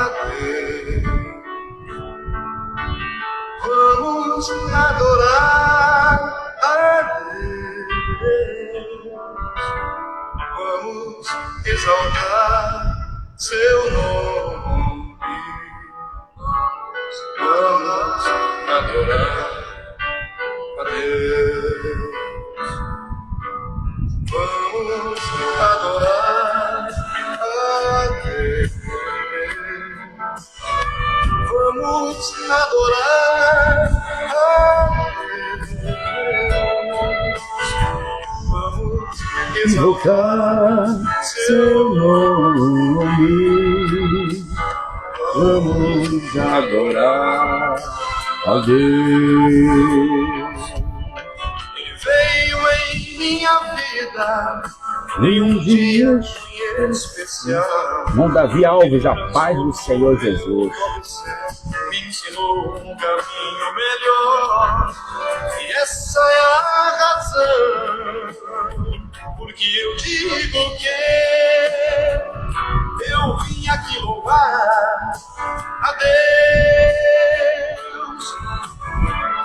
Deus. Vamos adorar a Deus. Vamos exaltar seu nome. Vamos adorar a Deus. Vamos adorar a Deus. Vamos adorar a Deus. Vamos exaltar seu nome. Vamos adorar a Deus. Ele veio em minha vida Em um dia, especial. irmão Davi Alves, a paz do Senhor Jesus. Me ensinou um caminho melhor, e essa é a razão porque eu digo que eu vim aqui louvar a Deus.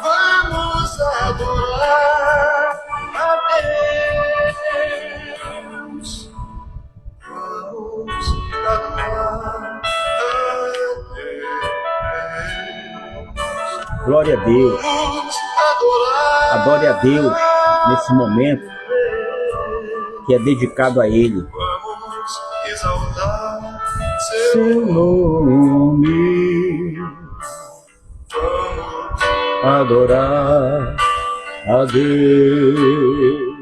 Vamos adorar a Deus. Vamos adorar a Deus. Glória a Deus. Vamos adorar. Adore a Deus nesse momento que é dedicado a Ele. Vamos exaltar Seu nome, Vamos adorar a Deus.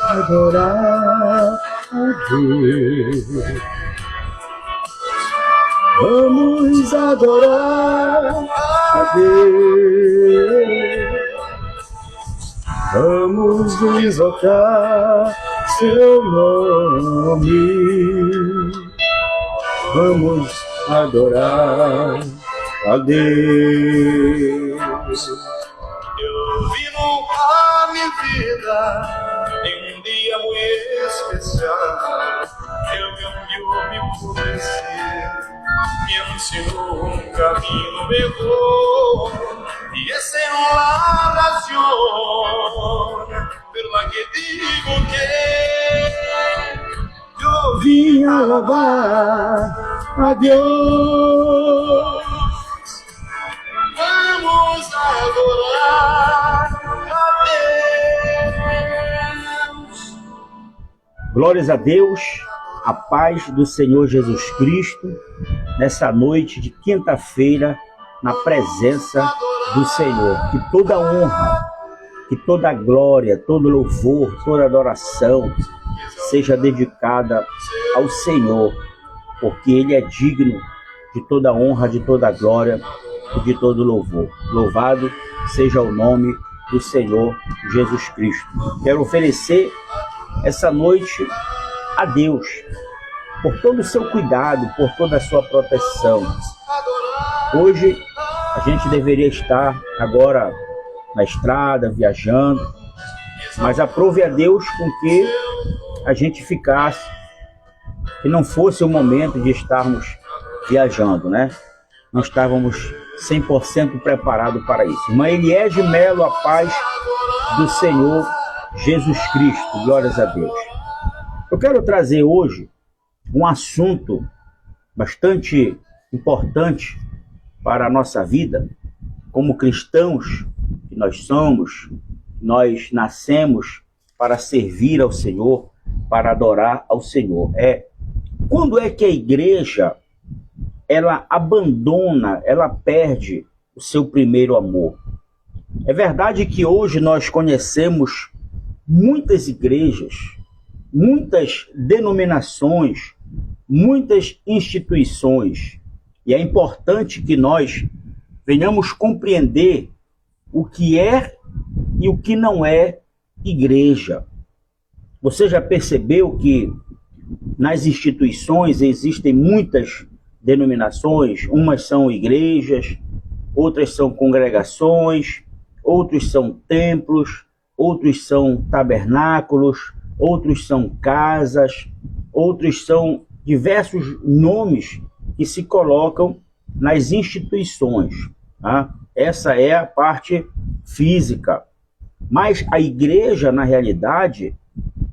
Adorar a Deus. Vamos adorar a Deus. Vamos exaltar seu nome. Vamos adorar a Deus. Eu vivo a minha vida em um dia muito especial. Eu me conheci, me ensinou um caminho melhor, e essa é uma razão pela que digo que eu Vinha louvar a Deus. Vamos adorar a Deus. Glórias a Deus, a paz do Senhor Jesus Cristo, nessa noite de quinta-feira, na presença do Senhor. Que toda honra, que toda glória, todo louvor, toda adoração seja dedicada ao Senhor, porque Ele é digno de toda honra, de toda glória e de todo louvor. Louvado seja o nome do Senhor Jesus Cristo. Quero oferecer essa noite a Deus por todo o seu cuidado, por toda a sua proteção. Hoje a gente deveria estar agora na estrada, viajando, mas aprove a Deus com que a gente ficasse, que não fosse o momento de estarmos viajando, né? Não estávamos 100% preparados para isso. Irmã Eliege Melo, a paz do Senhor Jesus Cristo, glórias a Deus. Eu quero trazer hoje um assunto bastante importante para a nossa vida, como cristãos que nós somos. Nós nascemos para servir ao Senhor, para adorar ao Senhor. Quando é que a igreja ela abandona, ela perde o seu primeiro amor? É verdade que hoje nós conhecemos muitas igrejas, muitas denominações, muitas instituições, e é importante que nós venhamos compreender o que é e o que não é igreja. Você já percebeu que nas instituições existem muitas denominações? Umas são igrejas, outras são congregações, outros são templos, outros são tabernáculos, outros são casas, outros são diversos nomes que se colocam nas instituições. Tá? Essa é a parte física. Mas a igreja, na realidade,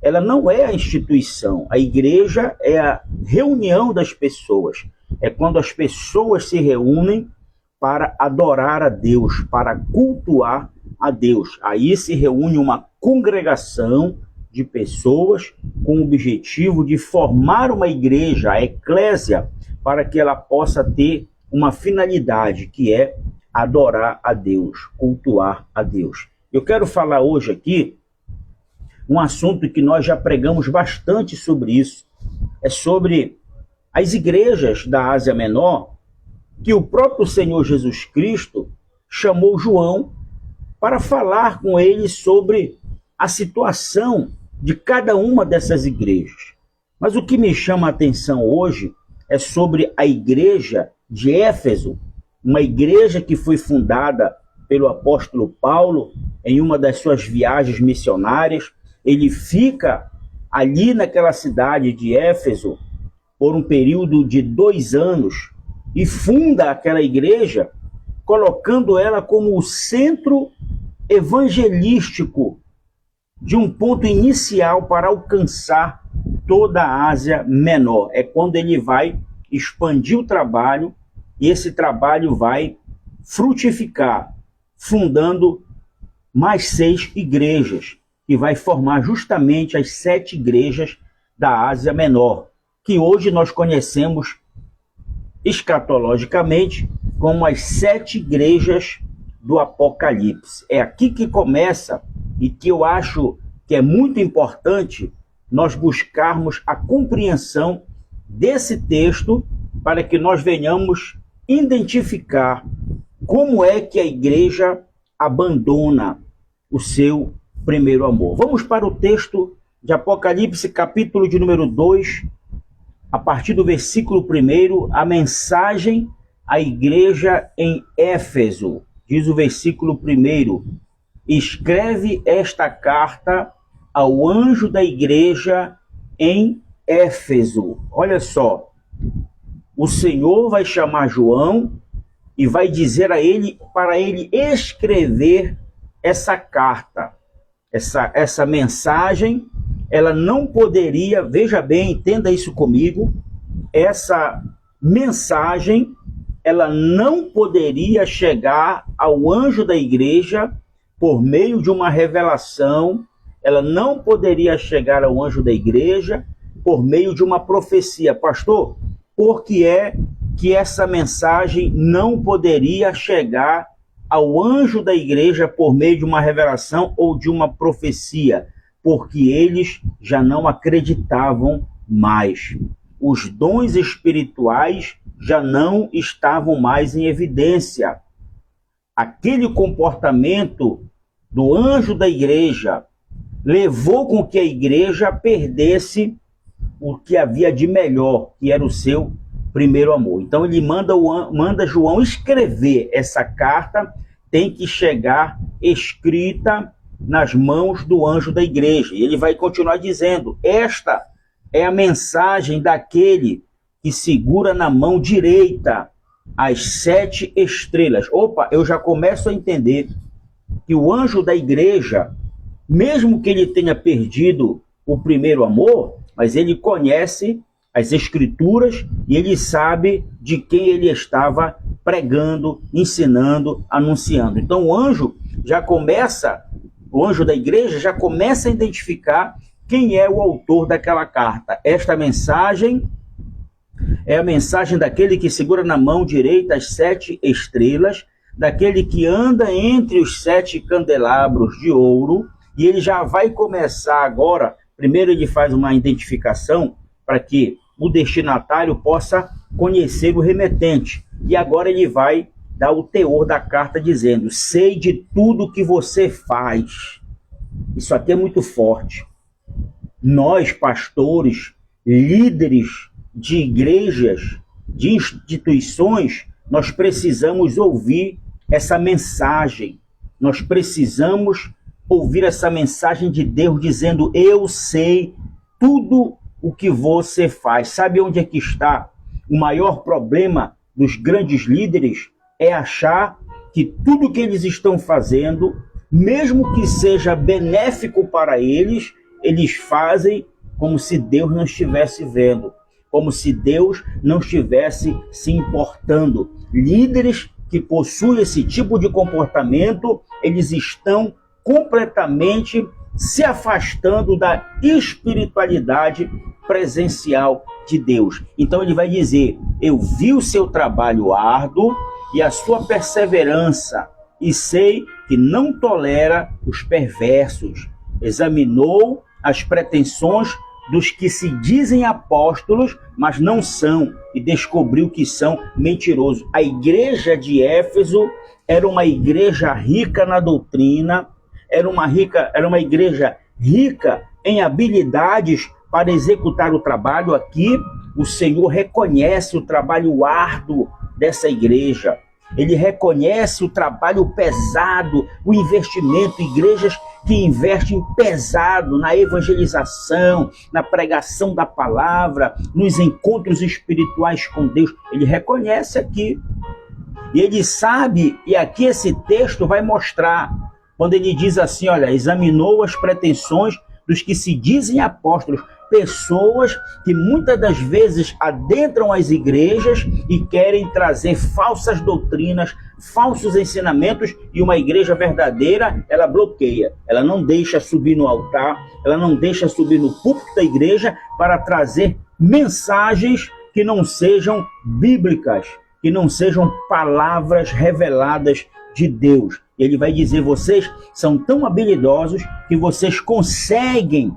ela não é a instituição. A igreja é a reunião das pessoas. É quando as pessoas se reúnem para adorar a Deus, para cultuar a Deus. Aí se reúne uma congregação de pessoas com o objetivo de formar uma igreja, a eclésia, para que ela possa ter uma finalidade, que é adorar a Deus, cultuar a Deus. Eu quero falar hoje aqui um assunto que nós já pregamos bastante sobre isso. É sobre as igrejas da Ásia Menor, que o próprio Senhor Jesus Cristo chamou João para falar com ele sobre a situação de cada uma dessas igrejas. Mas o que me chama a atenção hoje é sobre a igreja de Éfeso, uma igreja que foi fundada pelo apóstolo Paulo em uma das suas viagens missionárias. Ele fica ali naquela cidade de Éfeso por um período de 2 anos e funda aquela igreja, colocando ela como o centro evangelístico de um ponto inicial para alcançar toda a Ásia Menor. É quando ele vai expandir o trabalho, e esse trabalho vai frutificar, fundando mais 6 igrejas, que vai formar justamente as 7 igrejas da Ásia Menor, que hoje nós conhecemos escatologicamente como as 7 igrejas do Apocalipse. É aqui que começa, e que eu acho que é muito importante nós buscarmos a compreensão desse texto, para que nós venhamos identificar como é que a igreja abandona o seu primeiro amor. Vamos para o texto de Apocalipse, capítulo de número 2, a partir do versículo 1, a mensagem à igreja em Éfeso. Diz o versículo 1: escreve esta carta ao anjo da igreja em Éfeso. Olha só, o Senhor vai chamar João e vai dizer a ele, para ele escrever essa carta, essa mensagem. Ela não poderia, veja bem, entenda isso comigo, essa mensagem, ela não poderia chegar ao anjo da igreja por meio de uma revelação, ela não poderia chegar ao anjo da igreja por meio de uma profecia. Pastor, por que é que essa mensagem não poderia chegar ao anjo da igreja por meio de uma revelação ou de uma profecia? Porque eles já não acreditavam mais. Os dons espirituais já não estavam mais em evidência. Aquele comportamento do anjo da igreja levou com que a igreja perdesse o que havia de melhor, que era o seu primeiro amor. Então ele manda João escrever essa carta, tem que chegar escrita nas mãos do anjo da igreja. E ele vai continuar dizendo: esta é a mensagem daquele que segura na mão direita as 7 estrelas. Opa, eu já começo a entender que o anjo da igreja, mesmo que ele tenha perdido o primeiro amor, mas ele conhece as escrituras e ele sabe de quem ele estava pregando, ensinando, anunciando. Então o anjo da igreja já começa a identificar quem é o autor daquela carta. Esta mensagem é a mensagem daquele que segura na mão direita as 7 estrelas, daquele que anda entre os 7 candelabros de ouro. E ele já vai começar agora. Primeiro ele faz uma identificação para que o destinatário possa conhecer o remetente. E agora ele vai dar o teor da carta dizendo: sei de tudo que você faz. Isso aqui é muito forte. Nós, pastores, líderes de igrejas, de instituições, nós precisamos ouvir essa mensagem. Nós precisamos ouvir essa mensagem de Deus dizendo: eu sei tudo o que você faz. Sabe onde é que está o maior problema dos grandes líderes? É achar que tudo que eles estão fazendo, mesmo que seja benéfico para eles, eles fazem como se Deus não estivesse vendo, como se Deus não estivesse se importando. Líderes que possuem esse tipo de comportamento, eles estão completamente se afastando da espiritualidade presencial de Deus. Então ele vai dizer: eu vi o seu trabalho árduo e a sua perseverança, e sei que não tolera os perversos. Examinou as pretensões dos que se dizem apóstolos, mas não são, e descobriu que são mentirosos. A igreja de Éfeso era uma igreja rica na doutrina, era uma igreja rica em habilidades para executar o trabalho. Aqui o Senhor reconhece o trabalho árduo dessa igreja. Ele reconhece o trabalho pesado, o investimento, igrejas que investem pesado na evangelização, na pregação da palavra, nos encontros espirituais com Deus. Ele reconhece aqui. E ele sabe, e aqui esse texto vai mostrar, quando ele diz assim, olha, examinou as pretensões dos que se dizem apóstolos, pessoas que muitas das vezes adentram as igrejas e querem trazer falsas doutrinas, falsos ensinamentos, e uma igreja verdadeira, ela bloqueia, ela não deixa subir no altar, ela não deixa subir no púlpito da igreja para trazer mensagens que não sejam bíblicas, que não sejam palavras reveladas de Deus. Ele vai dizer, vocês são tão habilidosos que vocês conseguem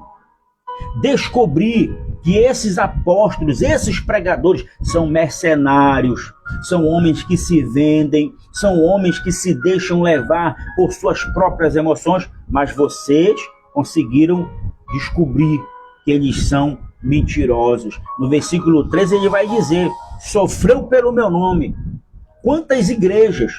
descobrir que esses apóstolos, esses pregadores são mercenários, são homens que se vendem, são homens que se deixam levar por suas próprias emoções, mas vocês conseguiram descobrir que eles são mentirosos. No versículo 13 ele vai dizer, sofreu pelo meu nome. Quantas igrejas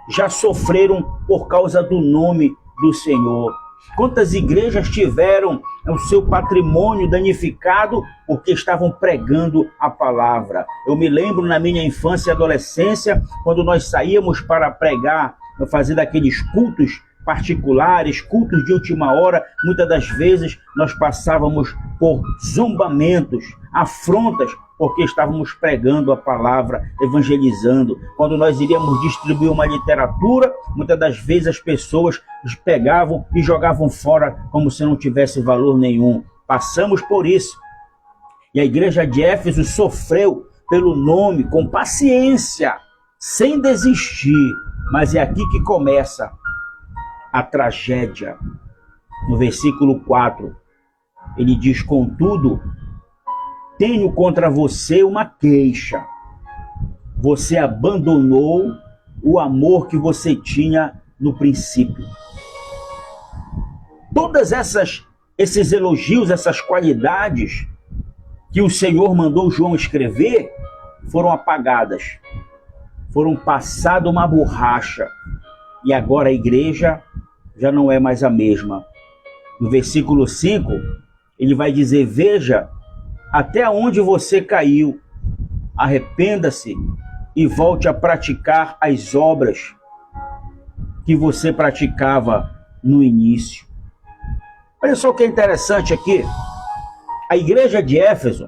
já sofreram por causa do nome do Senhor? Quantas igrejas tiveram o seu patrimônio danificado porque estavam pregando a palavra? Eu me lembro na minha infância e adolescência, quando nós saíamos para pregar, fazer aqueles cultos particulares, cultos de última hora, muitas das vezes nós passávamos por zombamentos, afrontas, porque estávamos pregando a palavra, evangelizando. Quando nós iríamos distribuir uma literatura, muitas das vezes as pessoas pegavam e jogavam fora como se não tivesse valor nenhum. Passamos por isso. E a igreja de Éfeso sofreu pelo nome com paciência, sem desistir. Mas é aqui que começa a tragédia. No versículo 4, ele diz, contudo, tenho contra você uma queixa. Você abandonou o amor que você tinha no princípio. Todas esses elogios, essas qualidades que o Senhor mandou João escrever, foram apagadas. Foram passadas uma borracha. E agora a igreja já não é mais a mesma. No versículo 5, ele vai dizer, veja até onde você caiu, arrependa-se e volte a praticar as obras que você praticava no início. Olha só o que é interessante aqui. A igreja de Éfeso,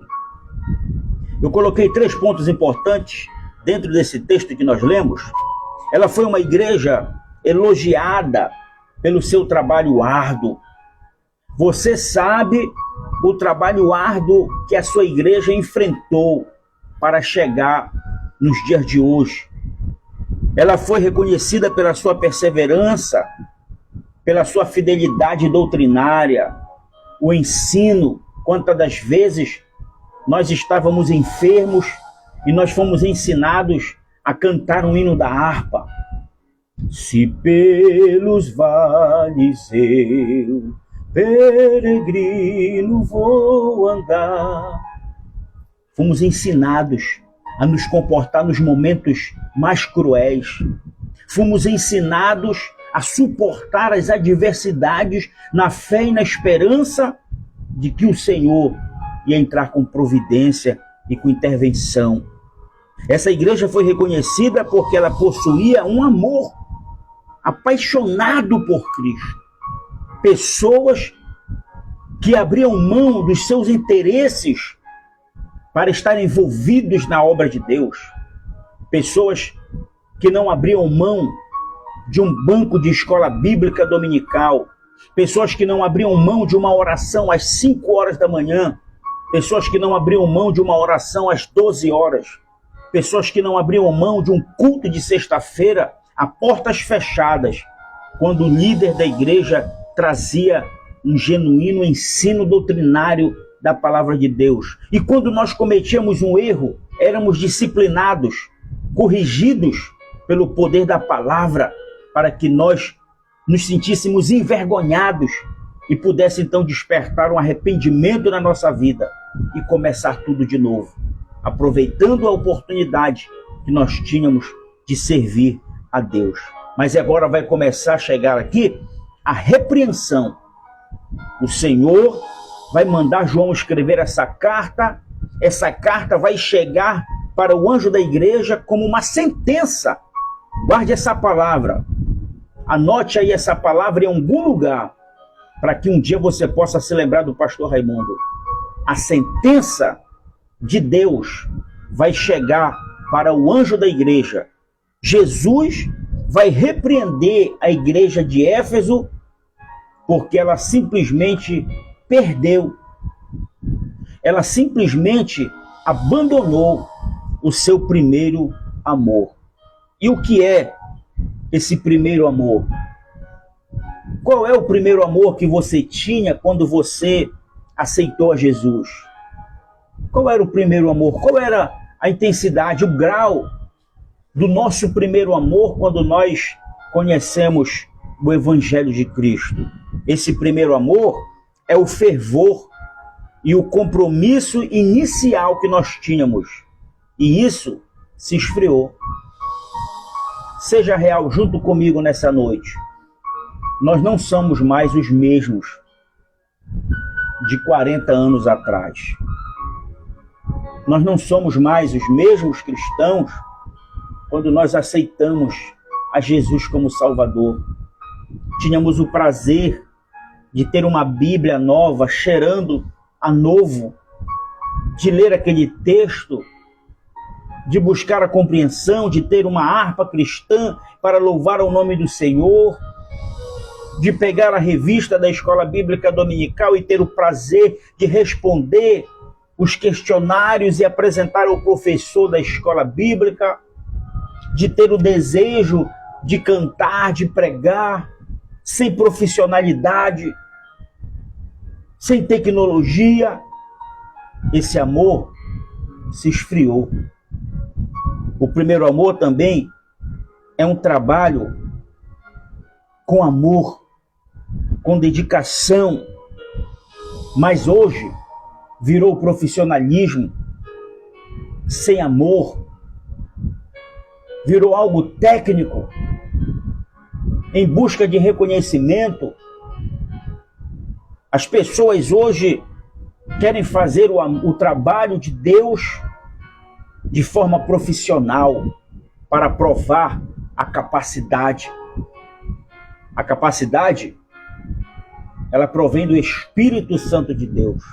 eu coloquei 3 pontos importantes dentro desse texto que nós lemos. Ela foi uma igreja elogiada pelo seu trabalho árduo. Você sabe o trabalho árduo que a sua igreja enfrentou para chegar nos dias de hoje. Ela foi reconhecida pela sua perseverança, pela sua fidelidade doutrinária, o ensino. Quantas das vezes nós estávamos enfermos e nós fomos ensinados a cantar um hino da harpa. Se pelos vales eu, peregrino, vou andar. Fomos ensinados a nos comportar nos momentos mais cruéis. Fomos ensinados a suportar as adversidades na fé e na esperança de que o Senhor ia entrar com providência e com intervenção. Essa igreja foi reconhecida porque ela possuía um amor apaixonado por Cristo. Pessoas que abriam mão dos seus interesses para estar envolvidos na obra de Deus. Pessoas que não abriam mão de um banco de escola bíblica dominical. Pessoas que não abriam mão de uma oração às 5 horas da manhã. Pessoas que não abriam mão de uma oração às 12 horas. Pessoas que não abriam mão de um culto de sexta-feira a portas fechadas, quando o líder da igreja trazia um genuíno ensino doutrinário da palavra de Deus. E quando nós cometíamos um erro, éramos disciplinados, corrigidos pelo poder da palavra, para que nós nos sentíssemos envergonhados e pudesse então despertar um arrependimento na nossa vida e começar tudo de novo, aproveitando a oportunidade que nós tínhamos de servir a Deus. Mas agora vai começar a chegar aqui a repreensão. O Senhor vai mandar João escrever essa carta vai chegar para o anjo da igreja como uma sentença. Guarde essa palavra, anote aí essa palavra em algum lugar, para que um dia você possa se lembrar do pastor Raimundo. A sentença de Deus vai chegar para o anjo da igreja. Jesus vai repreender a igreja de Éfeso porque ela simplesmente perdeu. Ela simplesmente abandonou o seu primeiro amor. E o que é esse primeiro amor? Qual é o primeiro amor que você tinha quando você aceitou a Jesus? Qual era o primeiro amor? Qual era a intensidade, o grau do nosso primeiro amor quando nós conhecemos o Evangelho de Cristo? Esse primeiro amor é o fervor e o compromisso inicial que nós tínhamos. E isso se esfriou. Seja real junto comigo nessa noite. Nós não somos mais os mesmos de 40 anos atrás. Nós não somos mais os mesmos cristãos quando nós aceitamos a Jesus como Salvador. Tínhamos o prazer de ter uma Bíblia nova, cheirando a novo, de ler aquele texto, de buscar a compreensão, de ter uma harpa cristã para louvar o nome do Senhor, de pegar a revista da Escola Bíblica Dominical e ter o prazer de responder os questionários e apresentar ao professor da Escola Bíblica, de ter o desejo de cantar, de pregar, sem profissionalidade, sem tecnologia. Esse amor se esfriou. O primeiro amor também é um trabalho com amor, com dedicação, mas hoje virou profissionalismo sem amor, virou algo técnico, em busca de reconhecimento. As pessoas hoje querem fazer o trabalho de Deus de forma profissional para provar a capacidade. A capacidade, ela provém do Espírito Santo de Deus,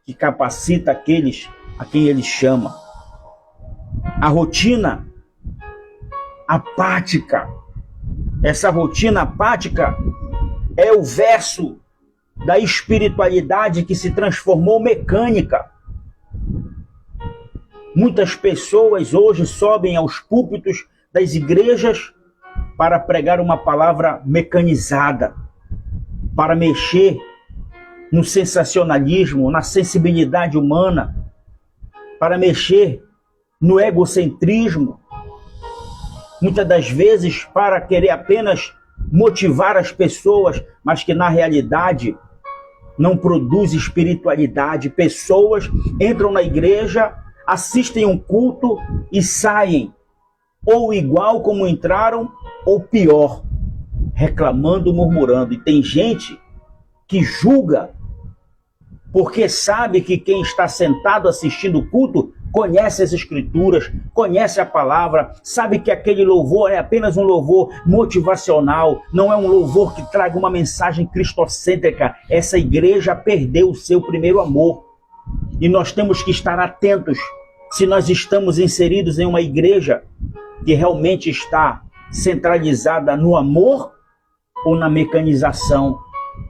que capacita aqueles a quem Ele chama. A rotina apática, essa rotina apática é o verso da espiritualidade que se transformou mecânica. Muitas pessoas hoje sobem aos púlpitos das igrejas para pregar uma palavra mecanizada, para mexer no sensacionalismo, na sensibilidade humana, para mexer no egocentrismo, muitas das vezes para querer apenas motivar as pessoas, mas que na realidade não produz espiritualidade. Pessoas entram na igreja, assistem um culto e saem, ou igual como entraram, ou pior, reclamando, murmurando. E tem gente que julga porque sabe que quem está sentado assistindo o culto conhece as Escrituras, conhece a palavra, sabe que aquele louvor é apenas um louvor motivacional, não é um louvor que traga uma mensagem cristocêntrica. Essa igreja perdeu o seu primeiro amor. E nós temos que estar atentos se nós estamos inseridos em uma igreja que realmente está centralizada no amor ou na mecanização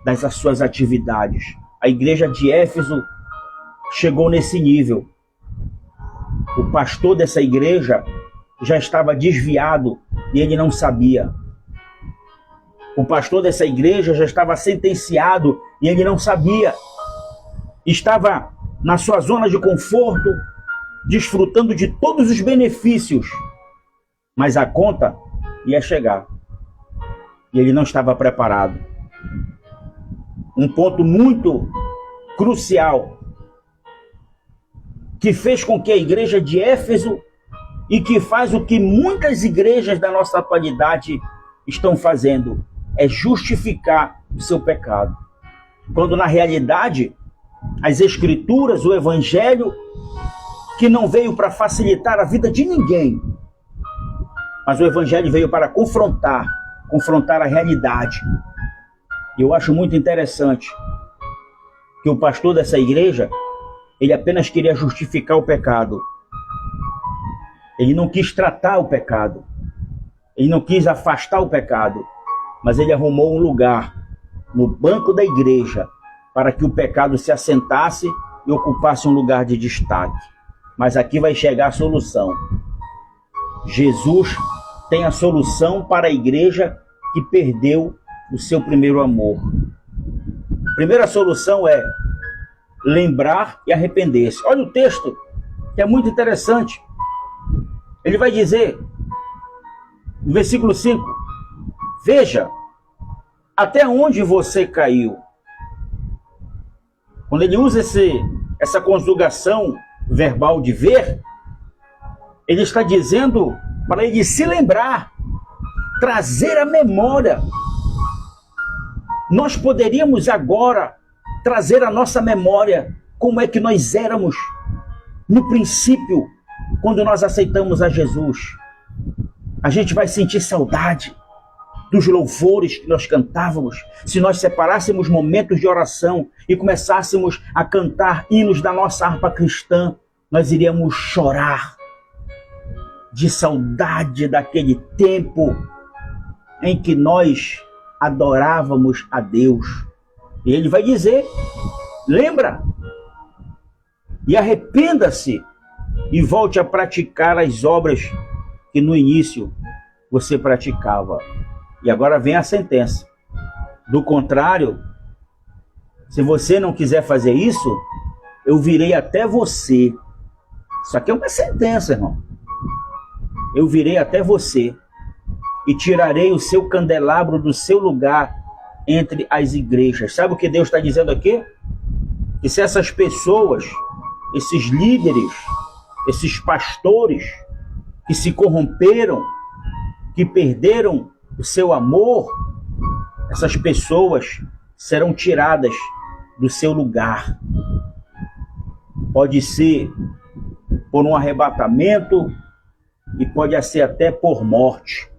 das suas atividades. A igreja de Éfeso chegou nesse nível. O pastor dessa igreja já estava desviado e ele não sabia. O pastor dessa igreja já estava sentenciado e ele não sabia. Estava na sua zona de conforto, desfrutando de todos os benefícios, mas a conta ia chegar e ele não estava preparado. Um ponto muito crucial que fez com que a igreja de Éfeso, e que faz o que muitas igrejas da nossa atualidade estão fazendo, é justificar o seu pecado. Quando na realidade as Escrituras, o Evangelho, que não veio para facilitar a vida de ninguém, mas o Evangelho veio para confrontar a realidade. E eu acho muito interessante que o pastor dessa igreja, ele apenas queria justificar o pecado. Ele não quis tratar o pecado. Ele não quis afastar o pecado. Mas ele arrumou um lugar no banco da igreja para que o pecado se assentasse e ocupasse um lugar de destaque. Mas aqui vai chegar a solução. Jesus tem a solução para a igreja que perdeu o seu primeiro amor. A primeira solução é lembrar e arrepender-se. Olha o texto, que é muito interessante. Ele vai dizer, no versículo 5, veja, até onde você caiu. Quando ele usa essa conjugação verbal de ver, ele está dizendo para ele se lembrar, trazer a memória. Nós poderíamos agora trazer à nossa memória como é que nós éramos no princípio, quando nós aceitamos a Jesus. A gente vai sentir saudade dos louvores que nós cantávamos. Se nós separássemos momentos de oração e começássemos a cantar hinos da nossa harpa cristã, nós iríamos chorar de saudade daquele tempo em que nós adorávamos a Deus. E ele vai dizer, lembra, e arrependa-se e volte a praticar as obras que no início você praticava. E agora vem a sentença. Do contrário, se você não quiser fazer isso, eu virei até você. Isso aqui é uma sentença, irmão. Eu virei até você e tirarei o seu candelabro do seu lugar entre as igrejas. Sabe o que Deus está dizendo aqui? Que se essas pessoas, esses líderes, esses pastores que se corromperam, que perderam o seu amor, essas pessoas serão tiradas do seu lugar. Pode ser por um arrebatamento e pode ser até por morte.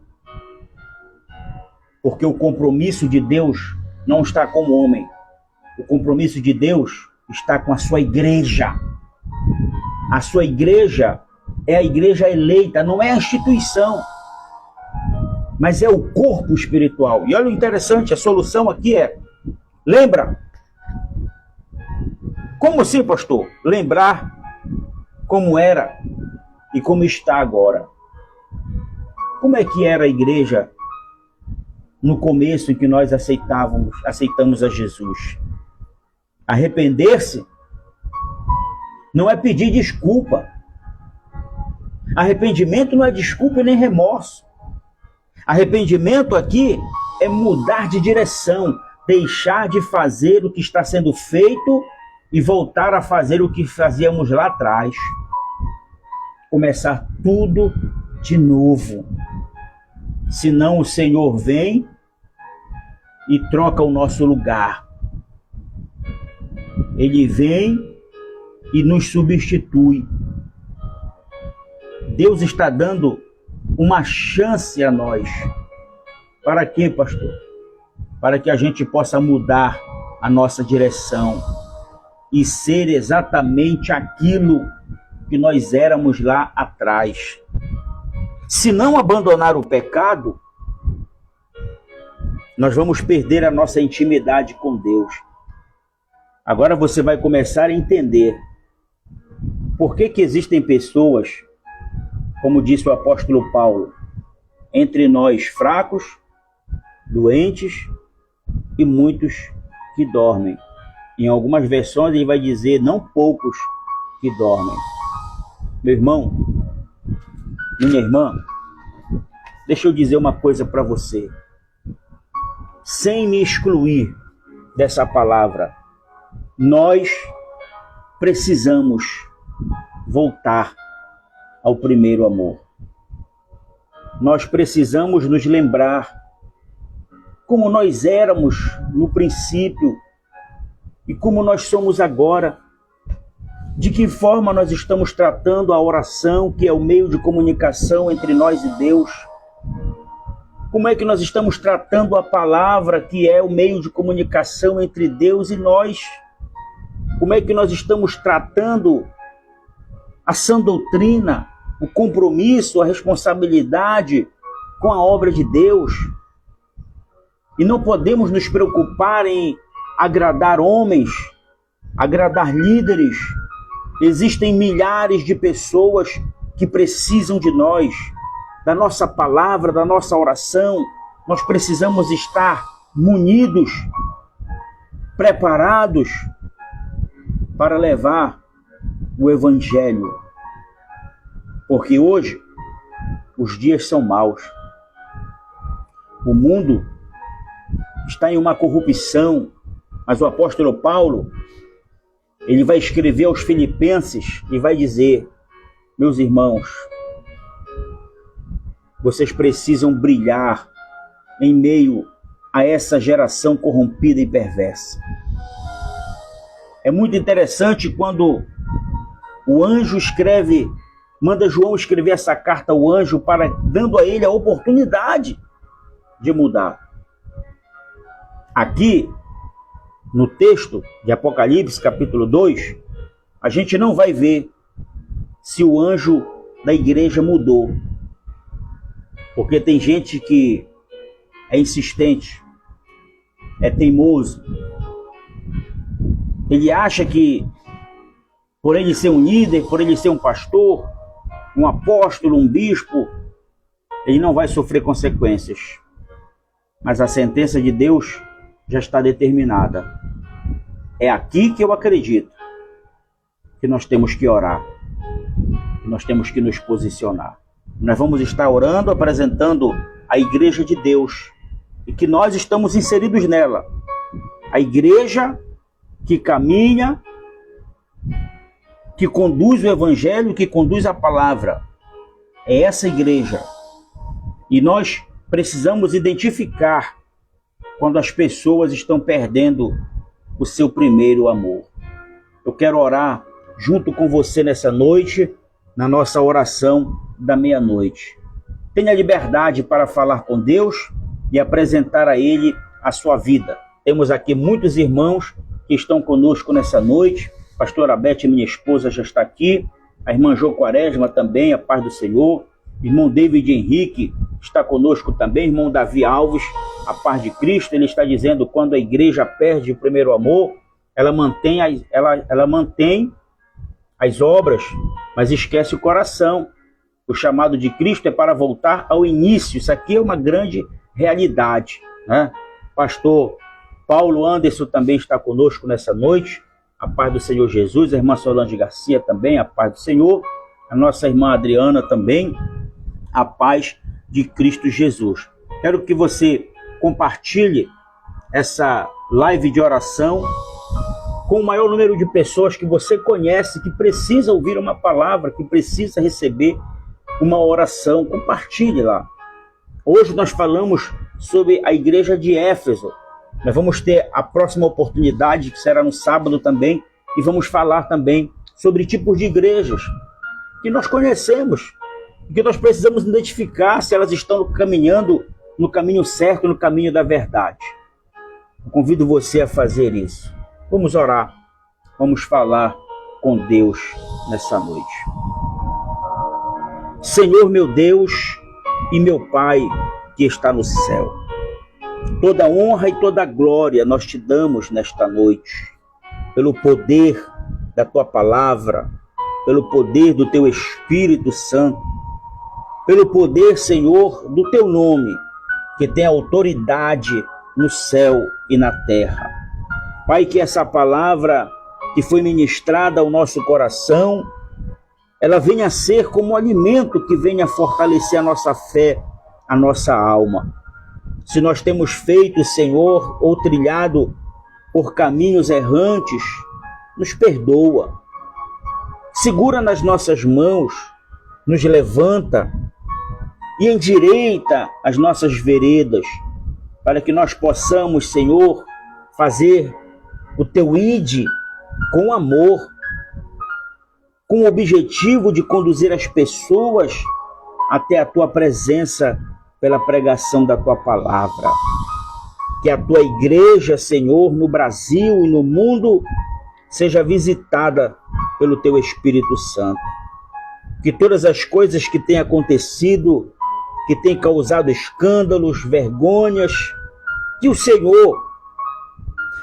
Porque o compromisso de Deus não está com o homem. O compromisso de Deus está com a sua igreja. A sua igreja é a igreja eleita, não é a instituição, mas é o corpo espiritual. E olha o interessante, a solução aqui é, lembra. Como assim, pastor? Lembrar como era e como está agora. Como é que era a igreja no começo em que nós aceitamos a Jesus? Arrepender-se não é pedir desculpa. Arrependimento não é desculpa e nem remorso. Arrependimento aqui é mudar de direção, deixar de fazer o que está sendo feito e voltar a fazer o que fazíamos lá atrás. Começar tudo de novo. Senão o Senhor vem e troca o nosso lugar. Ele vem e nos substitui. Deus está dando uma chance a nós. Para quê, pastor? Para que a gente possa mudar a nossa direção e ser exatamente aquilo que nós éramos lá atrás. Se não abandonar o pecado, nós vamos perder a nossa intimidade com Deus. Agora você vai começar a entender por que existem pessoas, como disse o apóstolo Paulo, entre nós fracos, doentes e muitos que dormem. Em algumas versões ele vai dizer não poucos que dormem. Meu irmão, minha irmã, deixa eu dizer uma coisa para você, sem me excluir dessa palavra. Nós precisamos voltar ao primeiro amor. Nós precisamos nos lembrar como nós éramos no princípio e como nós somos agora. De que forma nós estamos tratando a oração, que é o meio de comunicação entre nós e Deus? Como é que nós estamos tratando a palavra, que é o meio de comunicação entre Deus e nós? Como é que nós estamos tratando a sã doutrina, o compromisso, a responsabilidade com a obra de Deus? E não podemos nos preocupar em agradar homens, agradar líderes. Existem milhares de pessoas que precisam de nós, da nossa palavra, da nossa oração. Nós precisamos estar munidos, preparados para levar o Evangelho. Porque hoje os dias são maus. O mundo está em uma corrupção, mas o apóstolo Paulo, ele vai escrever aos Filipenses e vai dizer: meus irmãos, vocês precisam brilhar em meio a essa geração corrompida e perversa. É muito interessante quando o anjo escreve, manda João escrever essa carta ao anjo, dando a ele a oportunidade de mudar. Aqui, no texto de Apocalipse, capítulo 2, a gente não vai ver se o anjo da igreja mudou. Porque tem gente que é insistente, é teimoso. Ele acha que, por ele ser um líder, por ele ser um pastor, um apóstolo, um bispo, ele não vai sofrer consequências. Mas a sentença de Deus já está determinada. É aqui que eu acredito que nós temos que orar, que nós temos que nos posicionar. Nós vamos estar orando, apresentando a igreja de Deus e que nós estamos inseridos nela. A igreja que caminha, que conduz o Evangelho, que conduz a palavra. É essa igreja. E nós precisamos identificar quando as pessoas estão perdendo o seu primeiro amor. Eu quero orar junto com você nessa noite, na nossa oração da meia-noite. Tenha liberdade para falar com Deus e apresentar a Ele a sua vida. Temos aqui muitos irmãos que estão conosco nessa noite. Pastora Beth, minha esposa, já está aqui. A irmã Jo Quaresma também, a paz do Senhor. Irmão David Henrique está conosco também. Irmão Davi Alves, a paz de Cristo. Ele está dizendo: quando a igreja perde o primeiro amor, ela mantém as obras, mas esquece o coração. O chamado de Cristo é para voltar ao início. Isso aqui é uma grande realidade, né? Pastor Paulo Anderson também está conosco nessa noite. A paz do Senhor Jesus. A irmã Solange Garcia também, a paz do Senhor. A nossa irmã Adriana também, a paz de Cristo Jesus. Quero que você compartilhe essa live de oração com o maior número de pessoas que você conhece, que precisa ouvir uma palavra, que precisa receber uma oração. Compartilhe lá. Hoje nós falamos sobre a igreja de Éfeso. Nós vamos ter a próxima oportunidade, que será no sábado também, e vamos falar também sobre tipos de igrejas que nós conhecemos e que nós precisamos identificar se elas estão caminhando no caminho certo, no caminho da verdade. Eu convido você a fazer isso. Vamos orar, vamos falar com Deus nessa noite. Senhor meu Deus e meu Pai que está no céu, toda honra e toda glória nós te damos nesta noite, pelo poder da tua palavra, pelo poder do teu Espírito Santo, pelo poder, Senhor, do teu nome, que tem autoridade no céu e na terra. Pai, que essa palavra que foi ministrada ao nosso coração, ela venha a ser como um alimento que venha fortalecer a nossa fé, a nossa alma. Se nós temos feito, Senhor, ou trilhado por caminhos errantes, nos perdoa. Segura nas nossas mãos, nos levanta e endireita as nossas veredas, para que nós possamos, Senhor, fazer o teu ide com amor, com o objetivo de conduzir as pessoas até a tua presença pela pregação da tua palavra. Que a tua igreja, Senhor, no Brasil e no mundo, seja visitada pelo teu Espírito Santo. Que todas as coisas que têm acontecido, que têm causado escândalos, vergonhas, que o Senhor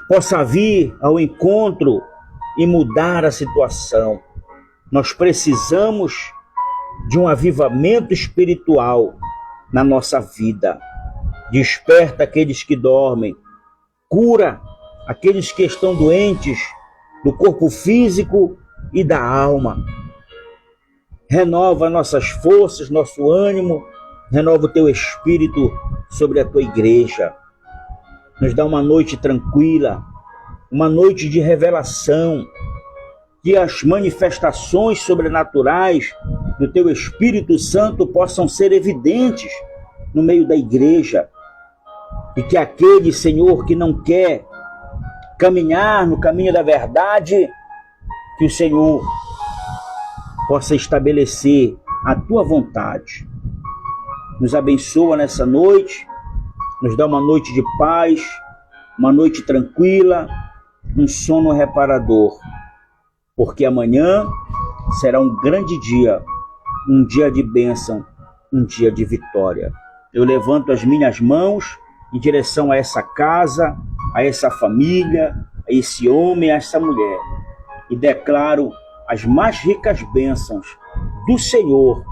possa vir ao encontro e mudar a situação. Nós precisamos de um avivamento espiritual na nossa vida. Desperta aqueles que dormem, cura aqueles que estão doentes do corpo físico e da alma. Renova nossas forças, nosso ânimo, renova o teu Espírito sobre a tua igreja. Nos dá uma noite tranquila, uma noite de revelação, que as manifestações sobrenaturais do teu Espírito Santo possam ser evidentes no meio da igreja, e que aquele, Senhor, que não quer caminhar no caminho da verdade, que o Senhor possa estabelecer a tua vontade. Nos abençoa nessa noite, nos dá uma noite de paz, uma noite tranquila, um sono reparador, porque amanhã será um grande dia, um dia de bênção, um dia de vitória. Eu levanto as minhas mãos em direção a essa casa, a essa família, a esse homem, a essa mulher, e declaro as mais ricas bênçãos do Senhor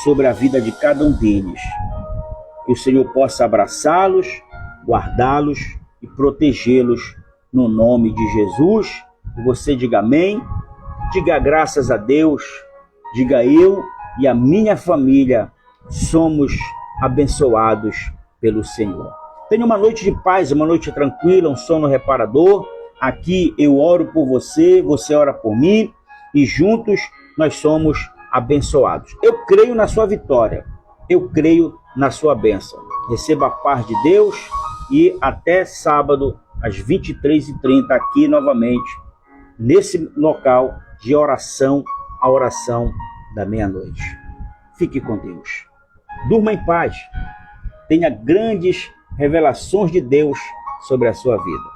sobre a vida de cada um deles. Que o Senhor possa abraçá-los, guardá-los e protegê-los no nome de Jesus. E você diga amém, diga graças a Deus, diga eu e a minha família somos abençoados pelo Senhor. Tenha uma noite de paz, uma noite tranquila, um sono reparador. Aqui eu oro por você, você ora por mim e juntos nós somos abençoados. Eu creio na sua vitória, eu creio na sua bênção. Receba a paz de Deus e até sábado às 23h30 aqui novamente, nesse local de oração, a oração da meia-noite. Fique com Deus. Durma em paz. Tenha grandes revelações de Deus sobre a sua vida.